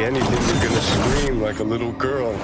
see anything, you're gonna scream like a little girl.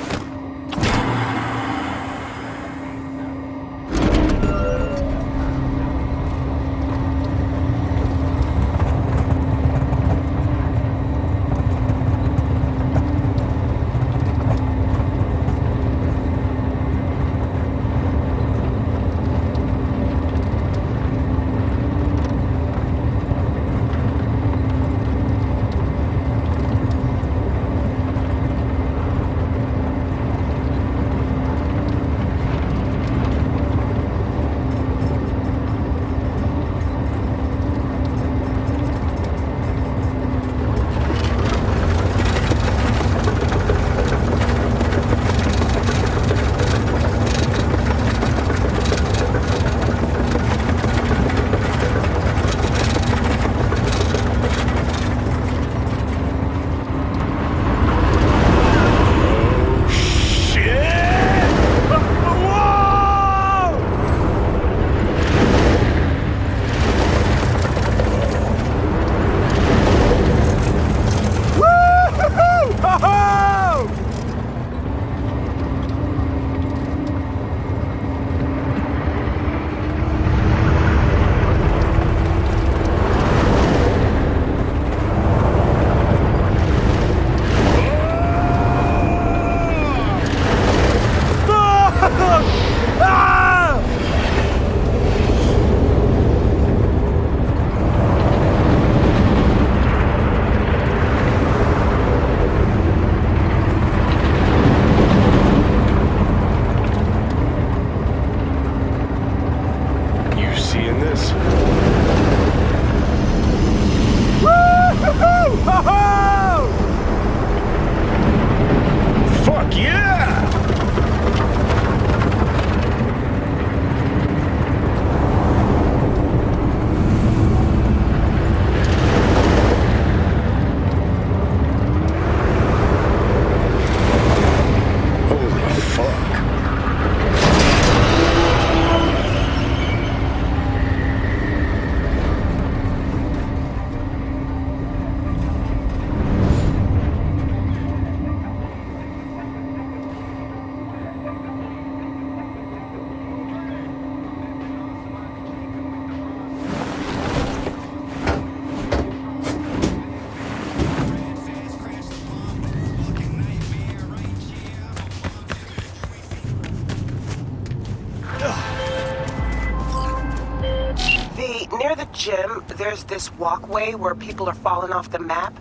Near the gym, there's this walkway where people are falling off the map.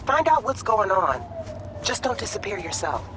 Find out what's going on. Just don't disappear yourself.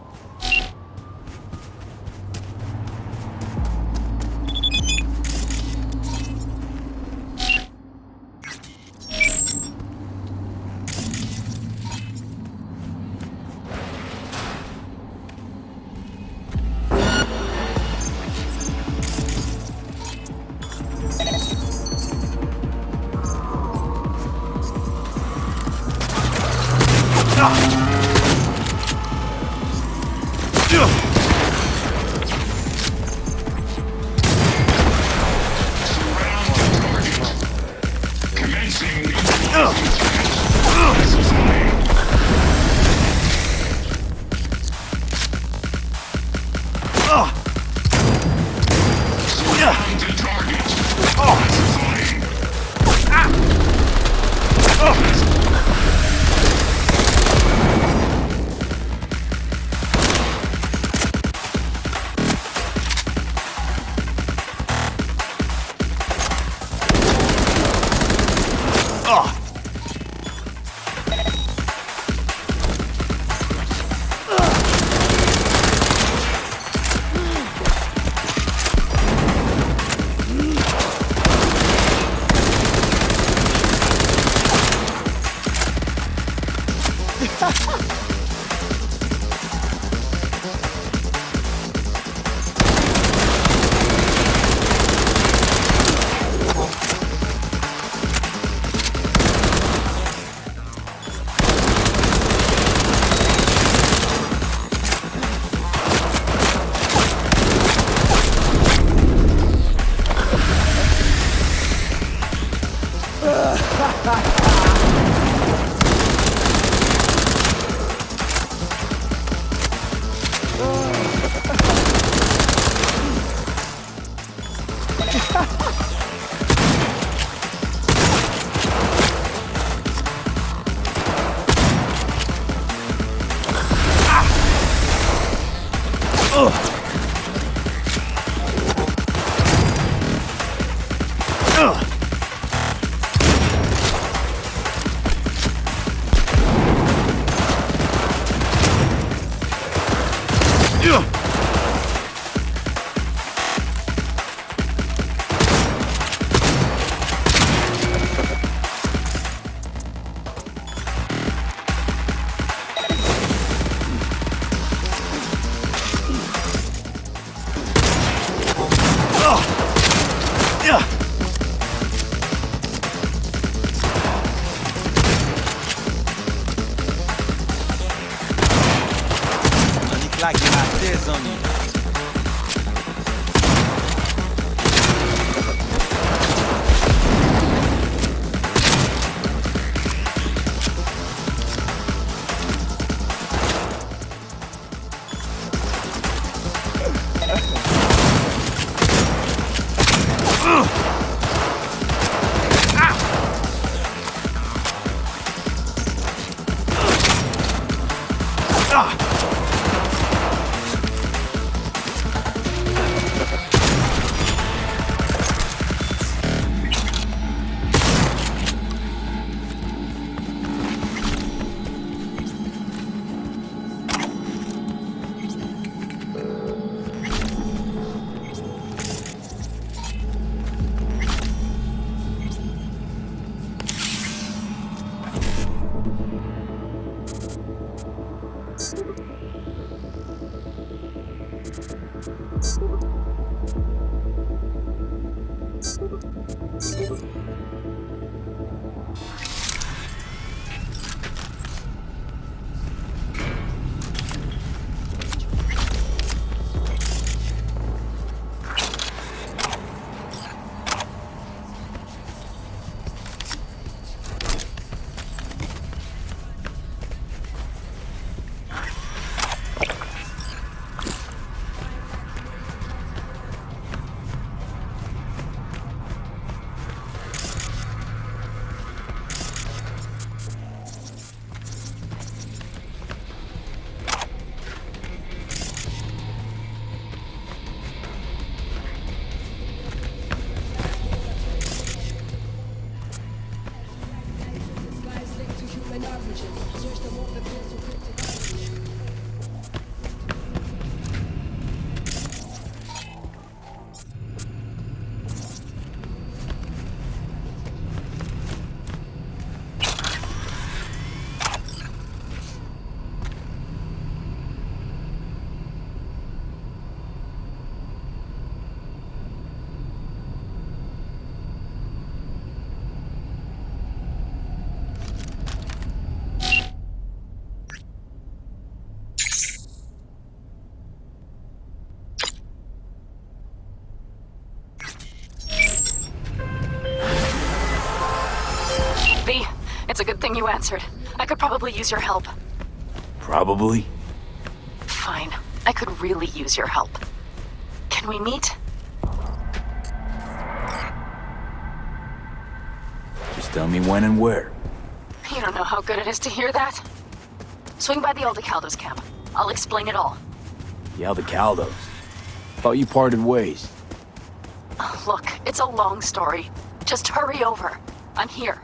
V, it's a good thing you answered. I could probably use your help. Probably? Fine. I could really use your help. Can we meet? Just tell me when and where. You don't know how good it is to hear that. Swing by the Aldecaldos camp. I'll explain it all. The Aldecaldos? Thought you parted ways. Look, it's a long story. Just hurry over. I'm here.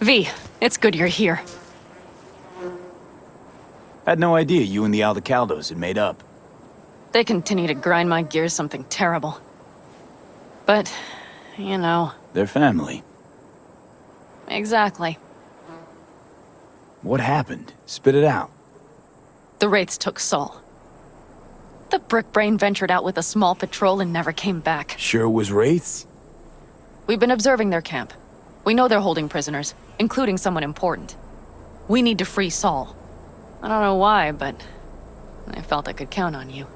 V, it's good you're here. Had no idea you and the Aldecaldos had made up. They continue to grind my gears something terrible. But, you know... They're family. Exactly. What happened? Spit it out. The Wraiths took Saul. The Brickbrain ventured out with a small patrol and never came back. Sure it was Wraiths? We've been observing their camp. We know they're holding prisoners, including someone important. We need to free Saul. I don't know why, but I felt I could count on you.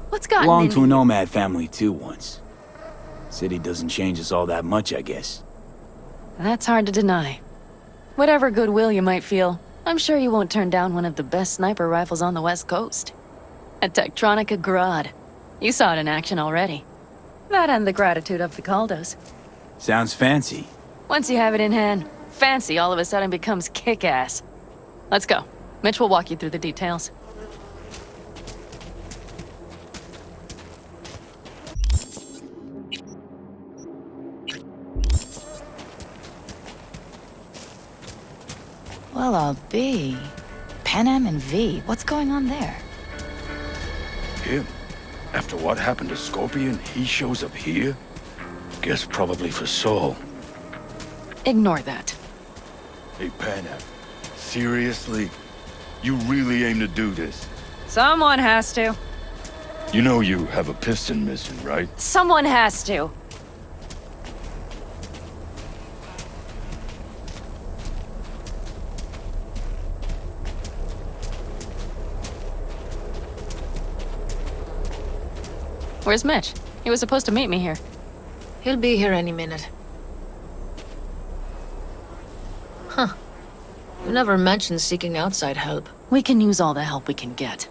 What's gotten Belonged to a into you? NOMAD family too once. City doesn't change us all that much, I guess. That's hard to deny. Whatever goodwill you might feel, I'm sure you won't turn down one of the best sniper rifles on the West Coast. A Tektronica Grad. You saw it in action already. That and the gratitude of the Caldos. Sounds fancy. Once you have it in hand, fancy all of a sudden becomes kick-ass. Let's go. Mitch will walk you through the details. Well, I'll be. Pan Am and V, what's going on there? Him? After what happened to Scorpion, he shows up here? Guess probably for Saul. Ignore that. Hey, Panam. Seriously? You really aim to do this? Someone has to. You know you have a piston missing, right? Someone has to. Where's Mitch? He was supposed to meet me here. He'll be here any minute. Huh. You never mentioned seeking outside help. We can use all the help we can get.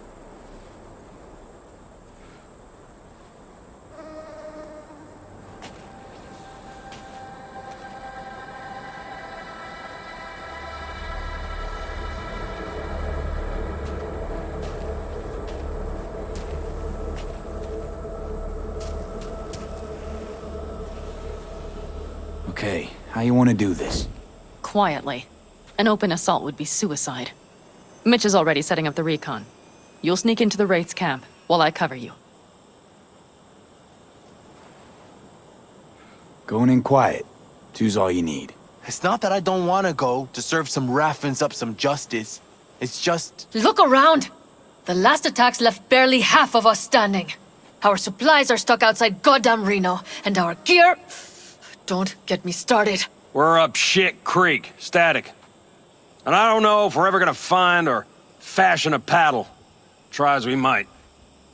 Okay, how you want to do this? Quietly. An open assault would be suicide. Mitch is already setting up the recon. You'll sneak into the Wraith's camp while I cover you. Going in quiet. Two's all you need. It's not that I don't want to go to serve some Raffins up some justice. It's just... Look around! The last attacks left barely half of us standing. Our supplies are stuck outside goddamn Reno, and our gear... Don't get me started. We're up shit creek, static. And I don't know if we're ever gonna find or fashion a paddle. Try as we might.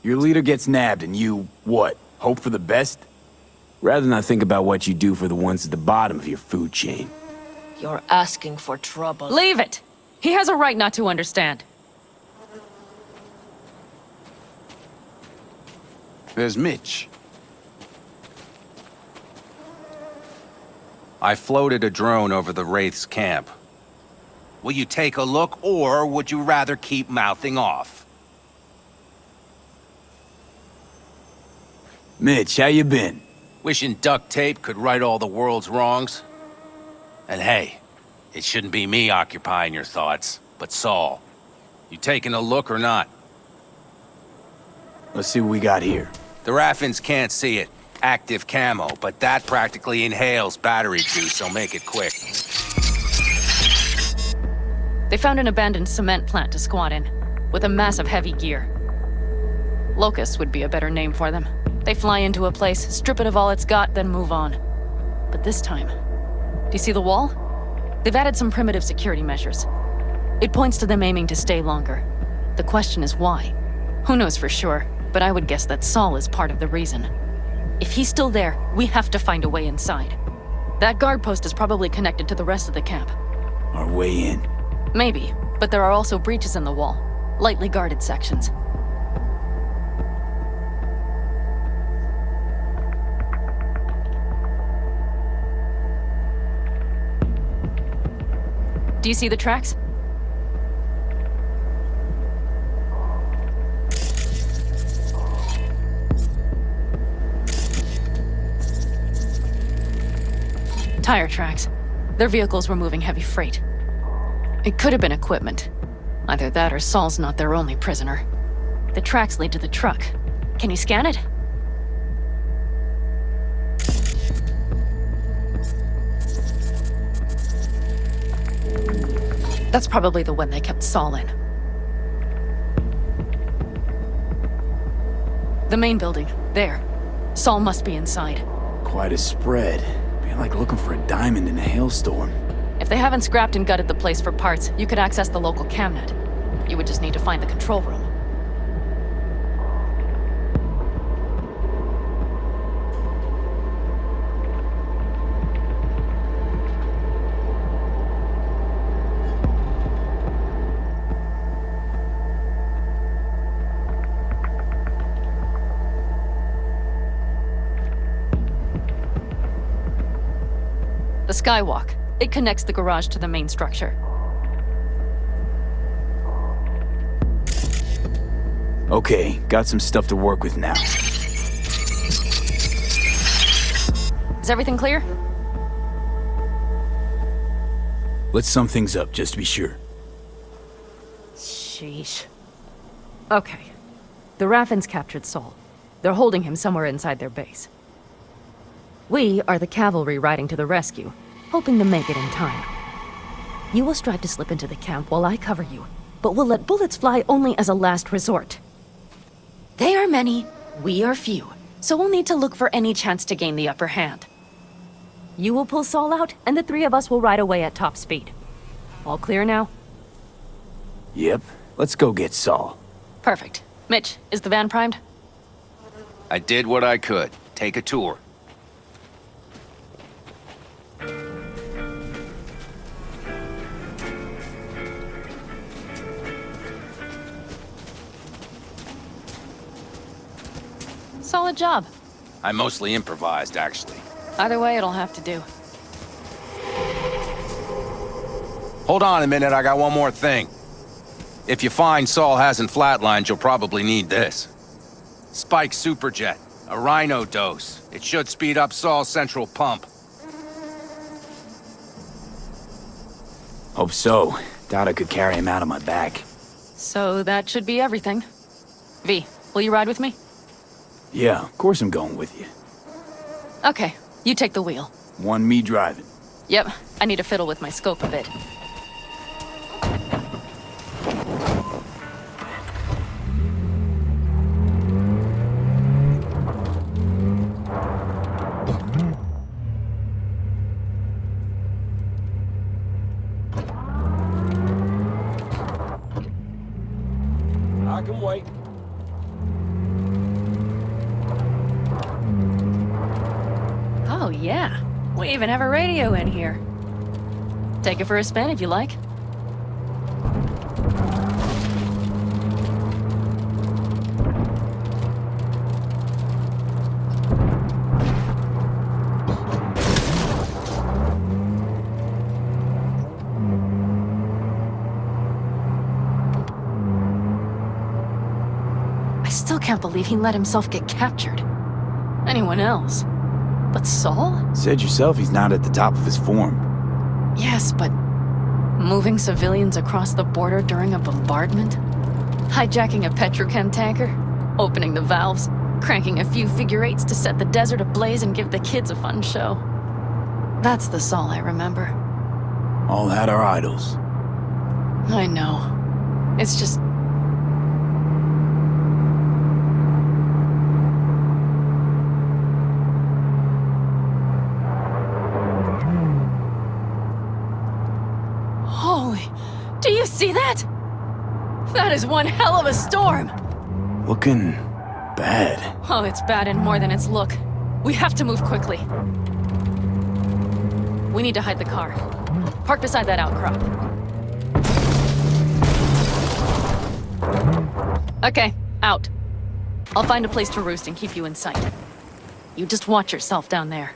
Your leader gets nabbed and you, what, hope for the best? Rather not think about what you do for the ones at the bottom of your food chain. You're asking for trouble. Leave it! He has a right not to understand. There's Mitch. I floated a drone over the Wraith's camp. Will you take a look, or would you rather keep mouthing off? Mitch, how you been? Wishing duct tape could right all the world's wrongs? And hey, it shouldn't be me occupying your thoughts, but Saul. You taking a look or not? Let's see what we got here. The Raffins can't see it. Active camo, but that practically inhales battery juice, so make it quick. They found an abandoned cement plant to squat in, with a massive heavy gear. Locusts would be a better name for them. They fly into a place, strip it of all it's got, then move on. But this time, do you see the wall? They've added some primitive security measures. It points to them aiming to stay longer. The question is why? Who knows for sure, but I would guess that Saul is part of the reason. If he's still there, we have to find a way inside. That guard post is probably connected to the rest of the camp. Our way in. Maybe, but there are also breaches in the wall. Lightly guarded sections. Do you see the tracks? Tire tracks. Their vehicles were moving heavy freight. It could have been equipment. Either that or Saul's not their only prisoner. The tracks lead to the truck. Can you scan it? That's probably the one they kept Saul in. The main building. There. Saul must be inside. Quite a spread. Be like looking for a diamond in a hailstorm. If they haven't scrapped and gutted the place for parts, you could access the local camnet. You would just need to find the control room. The skywalk. It connects the garage to the main structure. Okay, got some stuff to work with now. Is everything clear? Let's sum things up, just to be sure. Sheesh. Okay. The Raffins captured Saul. They're holding him somewhere inside their base. We are the cavalry riding to the rescue, hoping to make it in time. You will strive to slip into the camp while I cover you, but we'll let bullets fly only as a last resort. They are many, we are few, so we'll need to look for any chance to gain the upper hand. You will pull Saul out, and the three of us will ride away at top speed. All clear now? Yep, let's go get Saul. Perfect. Mitch, is the van primed? I did what I could. Take a tour. Solid job. I mostly improvised, actually. Either way, it'll have to do. Hold on a minute, I got one more thing. If you find Saul hasn't flatlined, you'll probably need this. Spike Superjet, a Rhino dose. It should speed up Saul's central pump. Hope so. Doubt I could carry him out on my back. So that should be everything. V, will you ride with me? Yeah, of course I'm going with you. Okay, you take the wheel. One me driving. Yep, I need to fiddle with my scope a bit. I can wait. Oh yeah, we even have a radio in here. Take it for a spin if you like. I still can't believe he let himself get captured. Anyone else? But Saul? Said yourself he's not at the top of his form. Yes, but moving civilians across the border during a bombardment? Hijacking a petrochem tanker? Opening the valves? Cranking a few figure eights to set the desert ablaze and give the kids a fun show? That's the Saul I remember. All had our idols. I know. It's just... Holy... Do you see that? That is one hell of a storm! Looking bad. Oh, it's bad and more than its look. We have to move quickly. We need to hide the car. Park beside that outcrop. Okay, out. I'll find a place to roost and keep you in sight. You just watch yourself down there.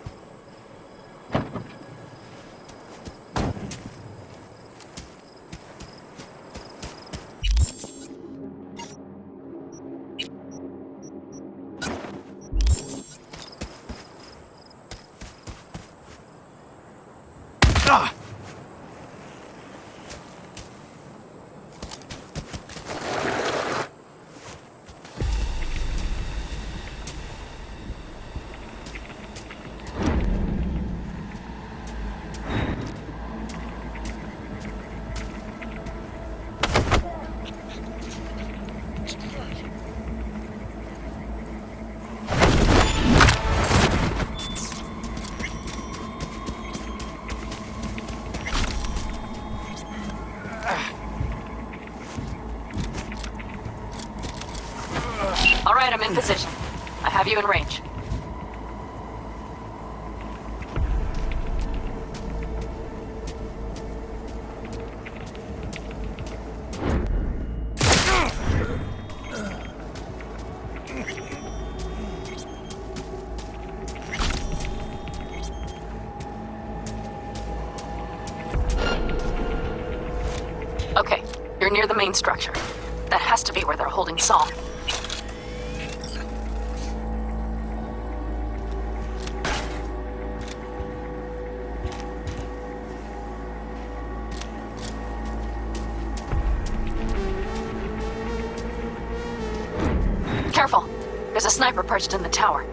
I'm in position. I have you in range. Okay, you're near the main structure. That has to be where they're holding Saul. Careful! There's a sniper perched in the tower.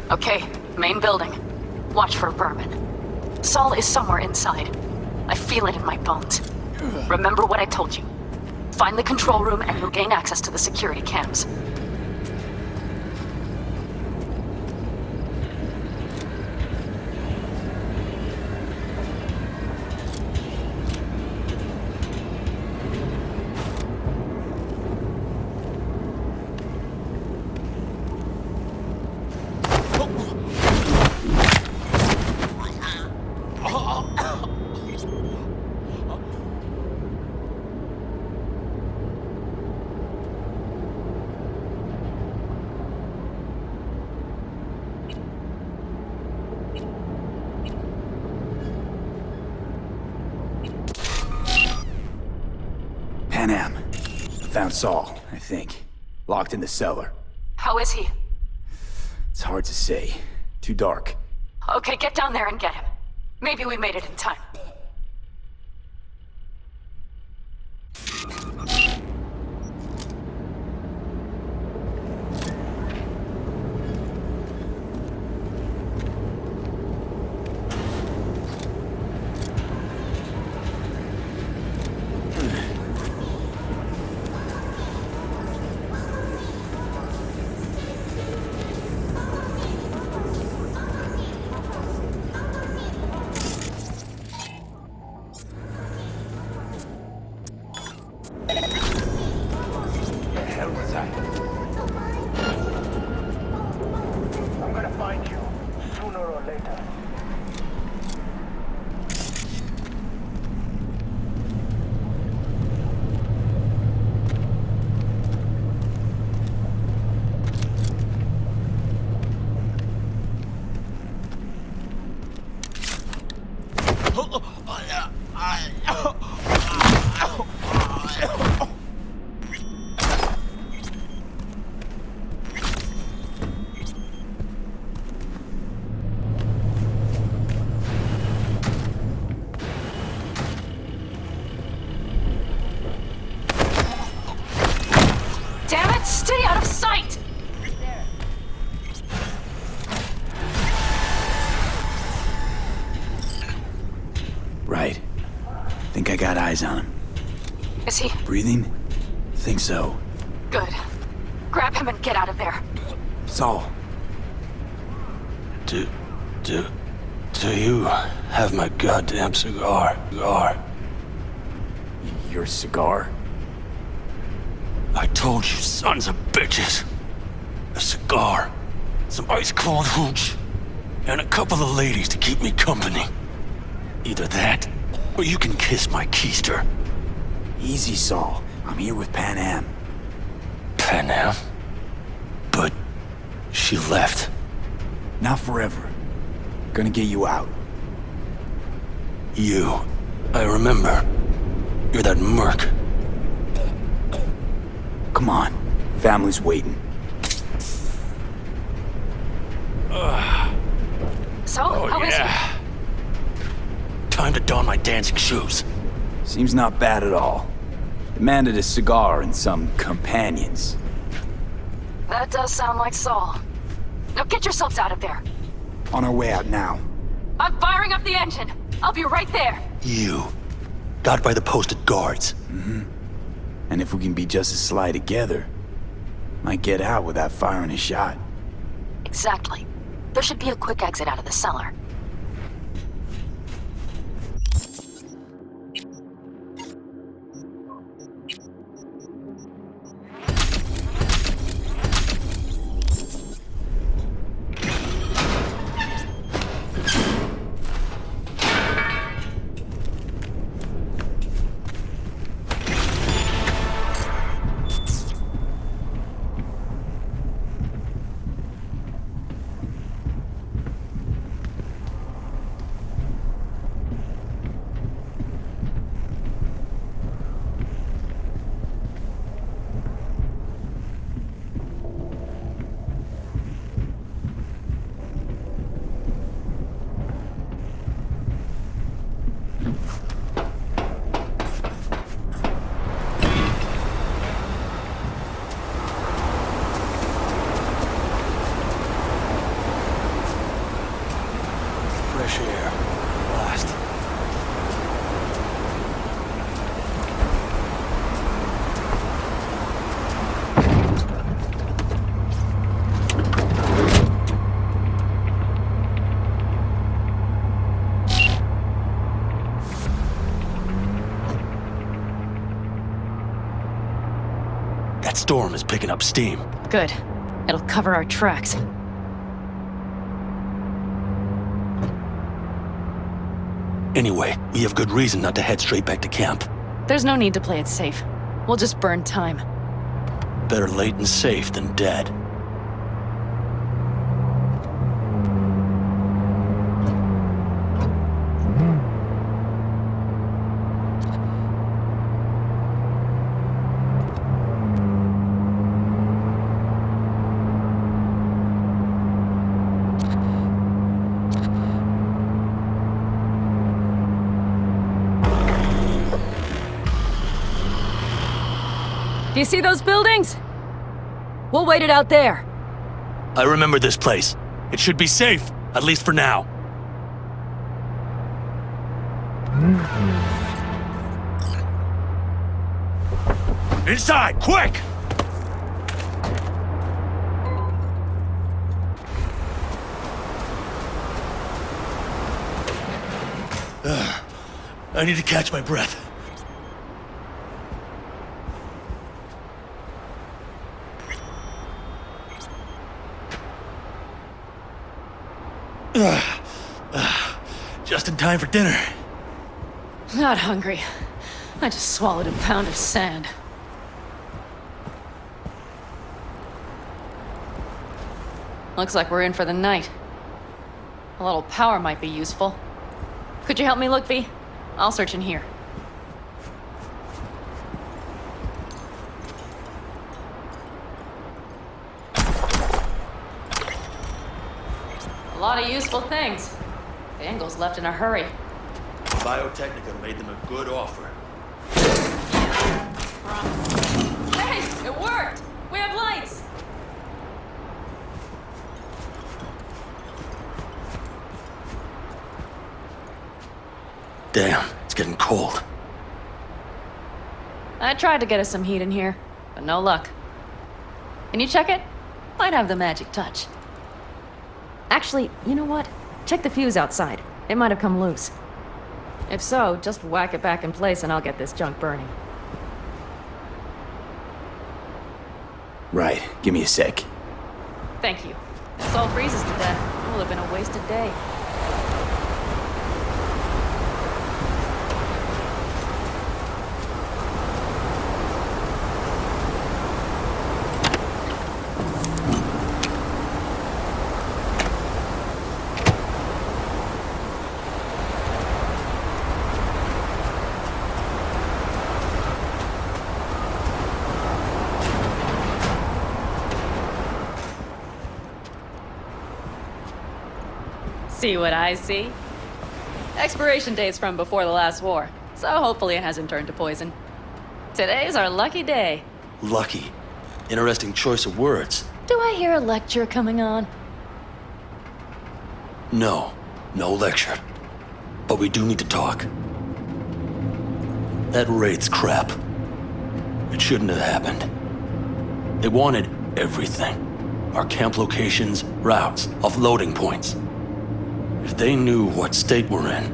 Okay, main building. Watch for vermin. Saul is somewhere inside. I feel it in my bones. Remember what I told you. Find the control room and you'll gain access to the security cams. Found Saul, I think. Locked in the cellar. How is he? It's hard to say. Too dark. Okay, get down there and get him. Maybe we made it in time. Damn it! Stay out of sight! Right. Think I got eyes on him. Is he? Breathing? Think so. Good. Grab him and get out of there. Saul. Do you have my goddamn cigar? Your cigar? I told you, sons of bitches. A cigar, some ice-cold hooch, and a couple of ladies to keep me company. Either that, or you can kiss my keister. Easy, Saul. I'm here with Pan Am. Pan Am? But she left. Not forever. Gonna get you out. You. I remember. You're that merc. Come on. Family's waiting. So, how is he? time to don my dancing shoes. Seems not bad at all. Demanded a cigar and some companions. That does sound like Saul. Now get yourselves out of there. On our way out now. I'm firing up the engine. I'll be right there. You. Got by the posted guards. And if we can be just as sly together, might get out without firing a shot. Exactly. There should be a quick exit out of the cellar. Fresh air. Blast. That storm is picking up steam. Good. It'll cover our tracks. Anyway, we have good reason not to head straight back to camp. There's no need to play it safe. We'll just burn time. Better late and safe than dead. Do you see those buildings? We'll wait it out there. I remember this place. It should be safe, at least for now. Inside, quick! I need to catch my breath. Just in time for dinner. Not hungry. I just swallowed a pound of sand. Looks like we're in for the night. A little power might be useful. Could you help me look, V? I'll search in here. A lot of useful things. Bangles left in a hurry. Biotechnica made them a good offer. Hey, it worked! We have lights! Damn, it's getting cold. I tried to get us some heat in here, but no luck. Can you check it? Might have the magic touch. Actually, you know what? Check the fuse outside. It might have come loose. If so, just whack it back in place and I'll get this junk burning. Right, give me a sec. Thank you. If this all freezes to death, it will have been a wasted day. See what I see? Expiration date's from before the last war, so hopefully it hasn't turned to poison. Today's our lucky day. Lucky. Interesting choice of words. Do I hear a lecture coming on? No. No lecture. But we do need to talk. That raid's crap. It shouldn't have happened. They wanted everything. Our camp locations, routes, offloading points. If they knew what state we're in,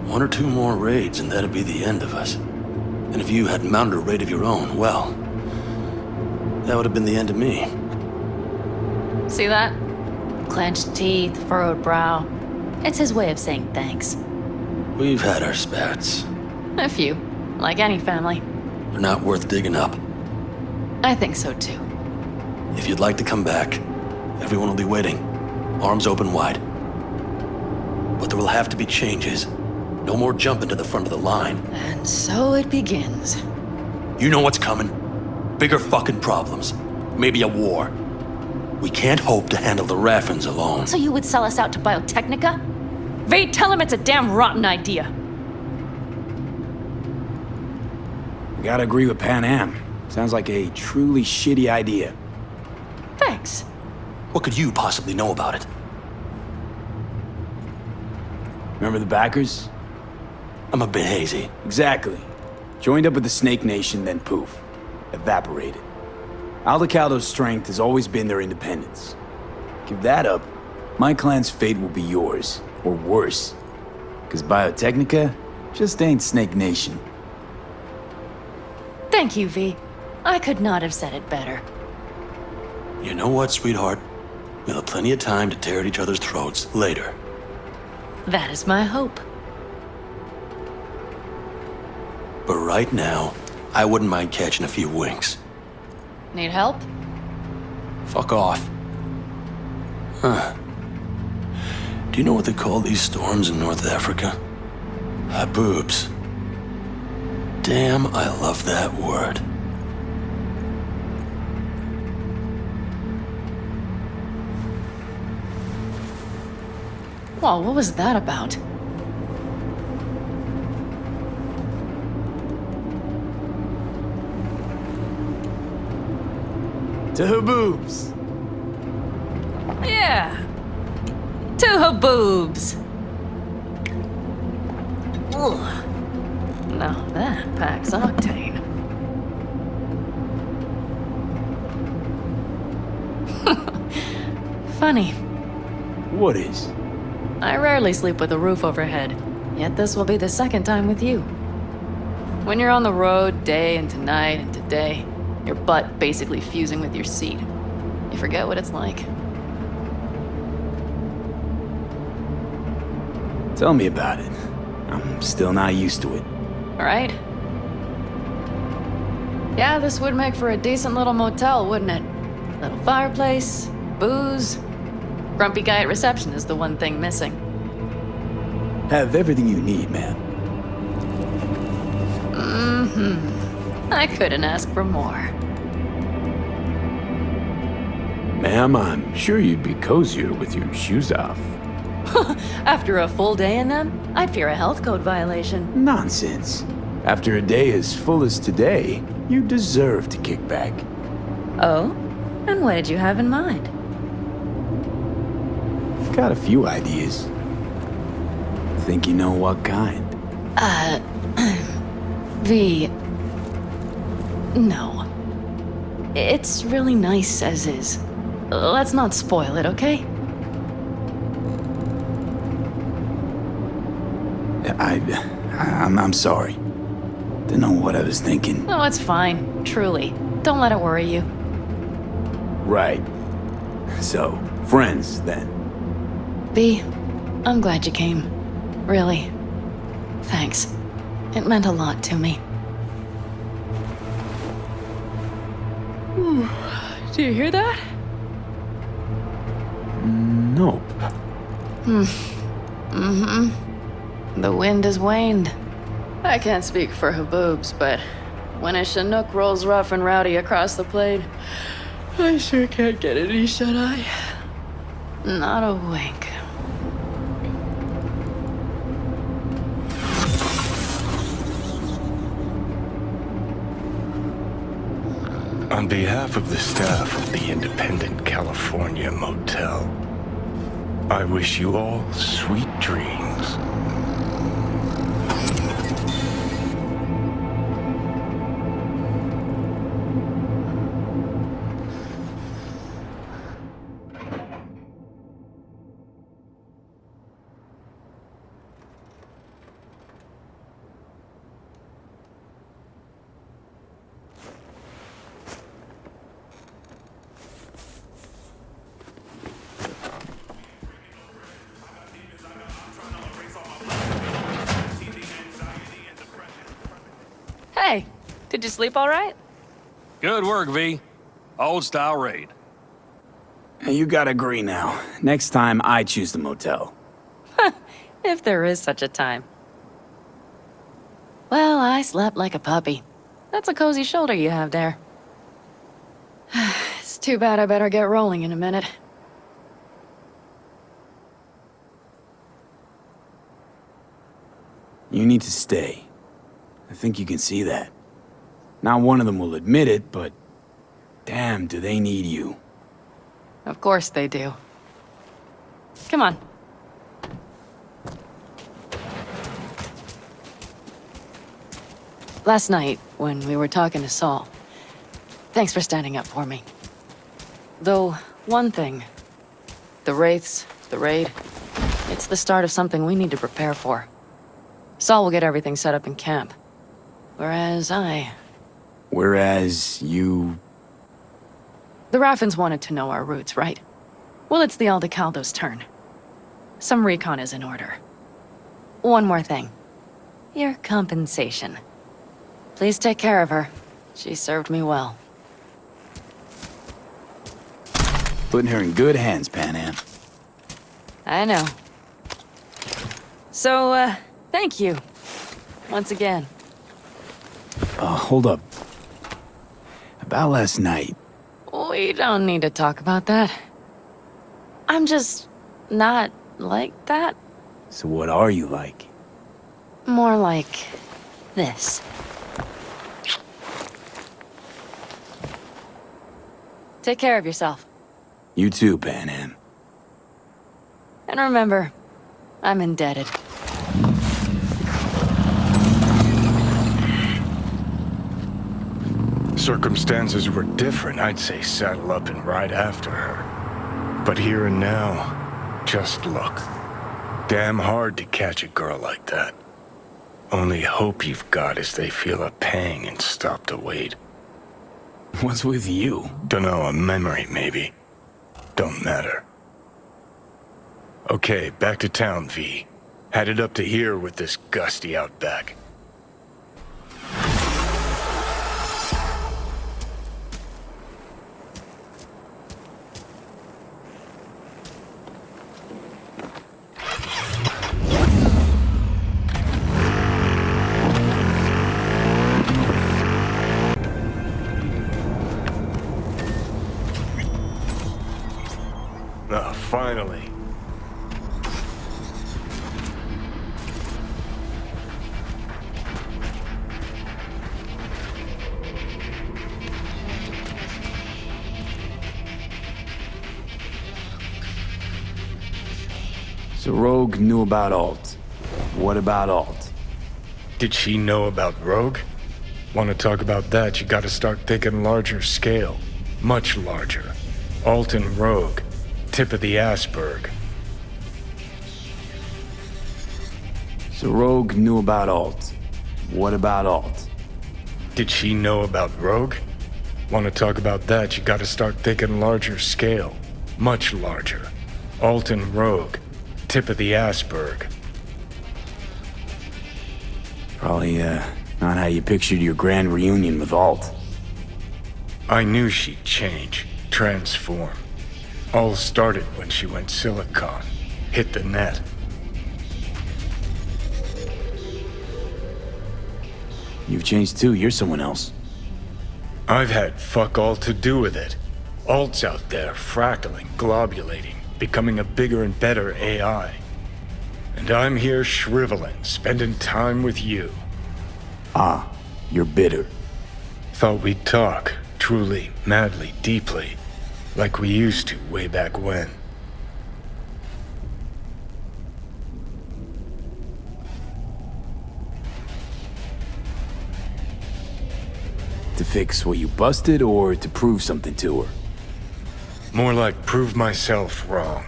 1 or 2 more raids and that'd be the end of us. And if you had mounted a raid of your own, well, that would have been the end of me. See that? Clenched teeth, furrowed brow. It's his way of saying thanks. We've had our spats. A few, like any family. They're not worth digging up. I think so too. If you'd like to come back, everyone will be waiting, arms open wide. But there will have to be changes. No more jumping to the front of the line. And so it begins. You know what's coming. Bigger fucking problems. Maybe a war. We can't hope to handle the Raffins alone. So you would sell us out to Biotechnica? Vade, tell him it's a damn rotten idea. I gotta agree with Pan Am. Sounds like a truly shitty idea. Thanks. What could you possibly know about it? Remember the backers? I'm a bit hazy. Exactly. Joined up with the Snake Nation, then poof. Evaporated. Aldecaldo's strength has always been their independence. Give that up, my clan's fate will be yours. Or worse. Because Biotechnica just ain't Snake Nation. Thank you, V. I could not have said it better. You know what, sweetheart? We'll have plenty of time to tear at each other's throats later. That is my hope. But right now, I wouldn't mind catching a few winks. Need help? Fuck off. Huh. Do you know what they call these storms in North Africa? Haboobs. Damn, I love that word. Whoa, what was that about? To Haboobs! Yeah. To Haboobs. Ugh. Now that packs octane. Funny. What is? I rarely sleep with a roof overhead, yet this will be the second time with you. When you're on the road day into night into day, your butt basically fusing with your seat, you forget what it's like. Tell me about it. I'm still not used to it. Right? Yeah, this would make for a decent little motel, wouldn't it? Little fireplace, booze. Grumpy guy at reception is the one thing missing. Have everything you need, man. Mm-hmm. I couldn't ask for more. Ma'am, I'm sure you'd be cozier with your shoes off. After a full day in them, I'd fear a health code violation. Nonsense. After a day as full as today, you deserve to kick back. Oh? And what did you have in mind? Got a few ideas. Think you know what kind? V... No. It's really nice as is. Let's not spoil it, okay? I'm sorry. Didn't know what I was thinking. No, it's fine. Truly. Don't let it worry you. Right. So, friends, then. V, I'm glad you came. Really. Thanks. It meant a lot to me. Do you hear that? Nope. Mm-hmm. The wind has waned. I can't speak for Haboobs, but when a Chinook rolls rough and rowdy across the plain, I sure can't get any shut-eye. Not a wink. behalf of the staff of the Independent California Motel, I wish you all sweet dreams. Hey, did you sleep all right? Good work, V. Old style raid. Hey, you gotta agree now. Next time, I choose the motel. If there is such a time. Well, I slept like a puppy. That's a cozy shoulder you have there. It's too bad I better get rolling in a minute. You need to stay. I think you can see that. Not one of them will admit it, but damn, do they need you. Of course they do. Come on. Last night, when we were talking to Saul, thanks for standing up for me. Though, one thing. The Wraiths, the raid, it's the start of something we need to prepare for. Saul will get everything set up in camp. Whereas you... The Raffins wanted to know our routes, right? Well, it's the Aldecaldo's turn. Some recon is in order. One more thing. Your compensation. Please take care of her. She served me well. Putting her in good hands, Panam. I know. So, thank you. Once again. Hold up. About last night. We don't need to talk about that. I'm just not like that. So what are you like? More like this. Take care of yourself. You too, Panam. And remember, I'm indebted. Circumstances were different, I'd say saddle up and ride after her. But here and now, just look. Damn hard to catch a girl like that. Only hope you've got is they feel a pang and stop to wait. What's with you? Dunno, a memory maybe. Don't matter. Okay, back to town, V. Headed up to here with this gusty outback. Finally. So Rogue knew about Alt. What about Alt? Did she know about Rogue? Want to talk about that, you gotta start thinking larger scale. Much larger. Alt and Rogue. Tip of the iceberg. So Rogue knew about Alt. What about Alt? Did she know about Rogue? Want to talk about that, you gotta start thinking larger scale. Much larger. Alt and Rogue. Tip of the iceberg. Probably, not how you pictured your grand reunion with Alt. I knew she'd change. Transform. All started when she went Silicon. Hit the net. You've changed too, you're someone else. I've had fuck all to do with it. Alt's out there, fractaling, globulating, becoming a bigger and better AI. And I'm here shriveling, spending time with you. Ah, you're bitter. Thought we'd talk, truly, madly, deeply, like we used to way back when. To fix what you busted or to prove something to her? More like prove myself wrong.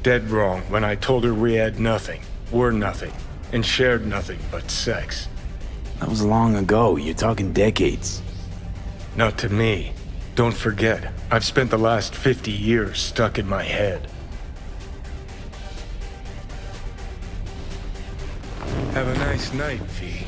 Dead wrong when I told her we had nothing, were nothing, and shared nothing but sex. That was long ago. You're talking decades. Not to me. Don't forget, I've spent the last 50 years stuck in my head. Have a nice night, V.